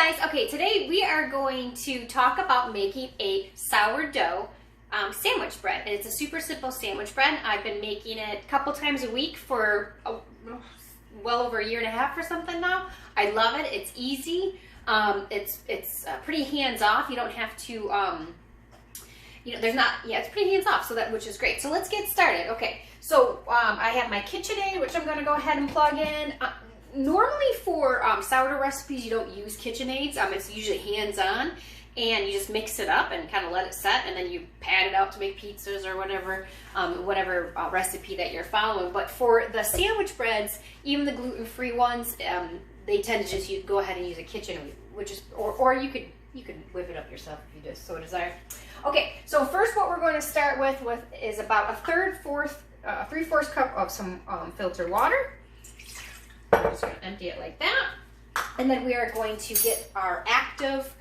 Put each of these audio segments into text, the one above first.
guys, okay, today we are going to talk about making a sourdough sandwich bread. And it's a super simple sandwich bread. I've been making it a couple times a week for well over a year and a half or something now. I love it. It's easy. It's pretty hands-off. You don't have to, it's pretty hands-off, so which is great. So let's get started. Okay, so I have my KitchenAid, which I'm going to go ahead and plug in. Normally for sourdough recipes, you don't use KitchenAids. It's usually hands-on, and you just mix it up and kind of let it set, and then you pat it out to make pizzas or whatever, recipe that you're following. But for the sandwich breads, even the gluten-free ones, they tend to just go ahead and use a KitchenAid, which is, or you could whip it up yourself if you just so desire. Okay, so first what we're going to start with is about a three-fourths cup of some filtered water. I'm just going to empty it like that. And then we are going to get our active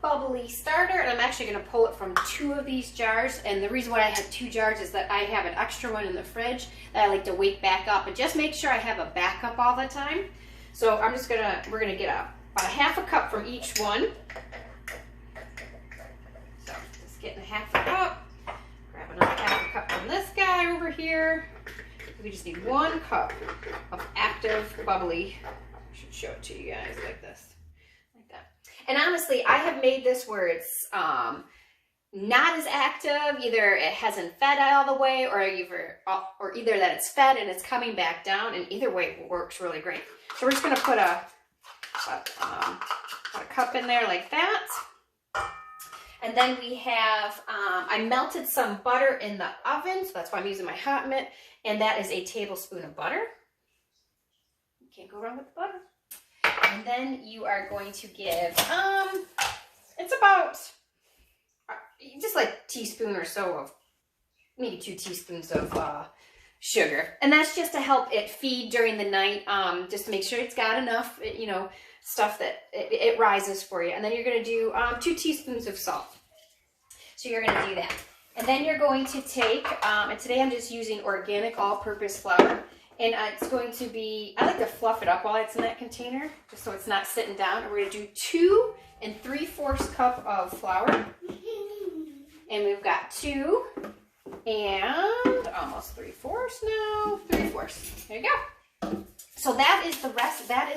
bubbly starter, and I'm actually going to pull it from 2 of these jars. And the reason why I have 2 jars is that I have an extra one in the fridge that I like to wake back up, and just make sure I have a backup all the time. So we're going to get about a half a cup from each one. So just getting a half a cup. Grab another half a cup from this guy over here. We just need 1 cup of active bubbly. I should show it to you guys like this, like that. And honestly, I have made this where it's not as active. Either it hasn't fed all the way, or either that it's fed and it's coming back down. And either way, it works really great. So we're just going to put a cup in there like that. And then we have, I melted some butter in the oven, so that's why I'm using my hot mitt, and that is a tablespoon of butter. You can't go wrong with the butter. And then you are going to give, it's about just like a teaspoon or so of, maybe 2 teaspoons of sugar. And that's just to help it feed during the night, just to make sure it's got enough, stuff that it rises for you. And then you're going to do 2 teaspoons of salt. So you're going to do that. And then you're going to take, and today I'm just using organic all-purpose flour. And it's going to be, I like to fluff it up while it's in that container, just so it's not sitting down. And we're going to do 2 3/4 cup of flour. And we've got 2 and almost 3/4 now, 3/4. There you go. So that is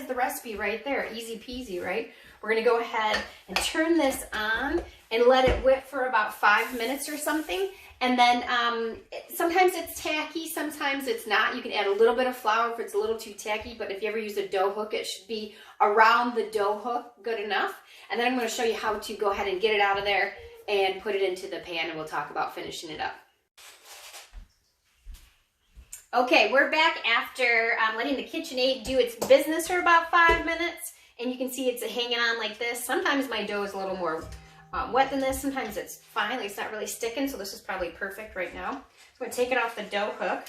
the recipe right there. Easy peasy, right? We're going to go ahead and turn this on and let it whip for about 5 minutes or something. And then sometimes it's tacky, sometimes it's not. You can add a little bit of flour if it's a little too tacky, but if you ever use a dough hook, it should be around the dough hook good enough. And then I'm going to show you how to go ahead and get it out of there and put it into the pan, and we'll talk about finishing it up. Okay, we're back after letting the KitchenAid do its business for about 5 minutes, and you can see it's hanging on like this. Sometimes my dough is a little more wet than this. Sometimes it's fine, like it's not really sticking, so this is probably perfect right now. So I'm going to take it off the dough hook,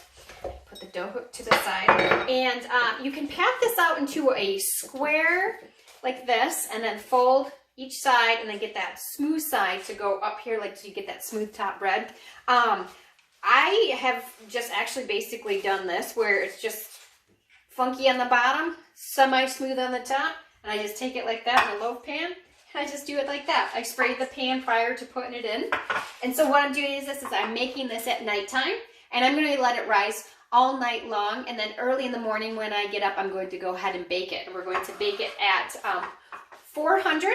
put the dough hook to the side, and you can pat this out into a square like this, and then fold each side, and then get that smooth side to go up here, like so you get that smooth top bread. I have just actually basically done this where it's just funky on the bottom, semi-smooth on the top, and I just take it like that in a loaf pan, and I just do it like that. I sprayed the pan prior to putting it in. And so what I'm doing is I'm making this at nighttime, and I'm going to let it rise all night long, and then early in the morning when I get up, I'm going to go ahead and bake it. And we're going to bake it at 400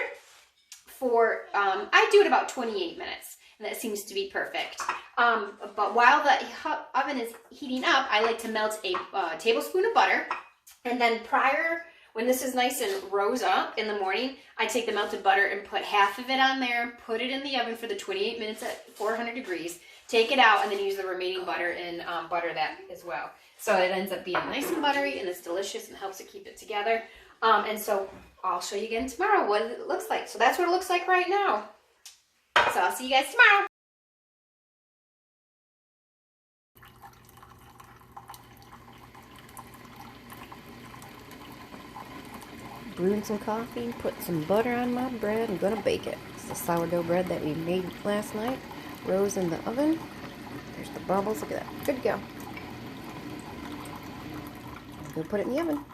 for, I do it about 28 minutes. And that seems to be perfect. But while the oven is heating up, I like to melt a tablespoon of butter. And then when this is nice and rose up in the morning, I take the melted butter and put half of it on there, put it in the oven for the 28 minutes at 400 degrees, take it out, and then use the remaining butter and butter that as well. So it ends up being nice and buttery, and it's delicious and helps it keep it together. And so I'll show you again tomorrow what it looks like. So that's what it looks like right now. So I'll see you guys tomorrow. Brewing some coffee, put some butter on my bread, and gonna bake it. It's the sourdough bread that we made last night. Rose in the oven. There's the bubbles, look at that. Good to go. Go put it in the oven.